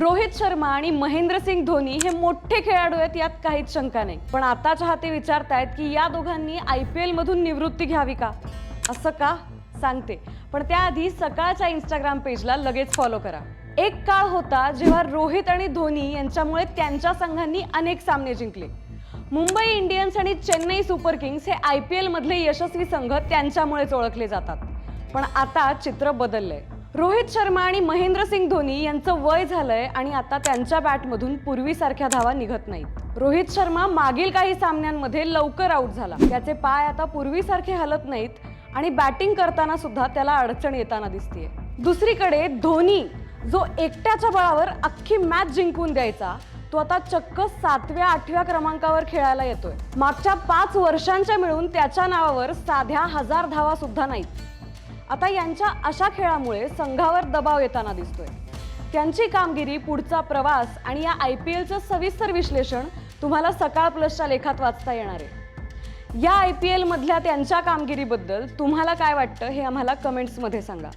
रोहित शर्मा आणि महेंद्रसिंग धोनी हे मोठे खेळाडू आहेत, यात काहीच शंका नाही. पण आता चाहते विचारतायत की या दोघांनी IPL मधून निवृत्ती घ्यावी का? असं का सांगते, पण त्याआधी सकाळच्या इंस्टाग्राम पेजला लगेच फॉलो करा. एक काळ होता जेव्हा रोहित आणि धोनी यांच्यामुळे त्यांच्या संघांनी अनेक सामने जिंकले. मुंबई इंडियन्स आणि चेन्नई सुपर किंग्स हे IPL मधले यशस्वी संघ त्यांच्यामुळेच ओळखले जातात. पण आता चित्र बदललंय. रोहित शर्मा आणि महेंद्रसिंग धोनी यांचं वय झालंय आणि आता त्यांच्या बॅटमधून पूर्वीसारख्या धावा निघत नाहीत. रोहित शर्मा मागील काही सामन्यांमध्ये लवकर आउट झाला. त्याचे पाय आता पूर्वीसारखे हलत नाहीत आणि बॅटिंग करताना सुद्धा त्याला अडचण येताना दिसतेय. दुसरीकडे धोनी, जो एकट्याच्या बळावर अख्खी मॅच जिंकून द्यायचा, तो आता चक्क 7व्या-8व्या क्रमांकावर खेळायला येतोय. मागच्या 5 वर्षांच्या मिळून त्याच्या नावावर साध्या 1000 धावा सुद्धा नाहीत. आता यांच्या अशा खेळामुळे संघावर दबाव येताना दिसतोय. त्यांची कामगिरी, पुढचा प्रवास आणि या IPLचं सविस्तर विश्लेषण तुम्हाला सकाळ प्लसच्या लेखात वाचता येणार आहे. या IPL मधल्या त्यांच्या कामगिरीबद्दल तुम्हाला काय वाटतं हे आम्हाला कमेंट्समध्ये सांगा.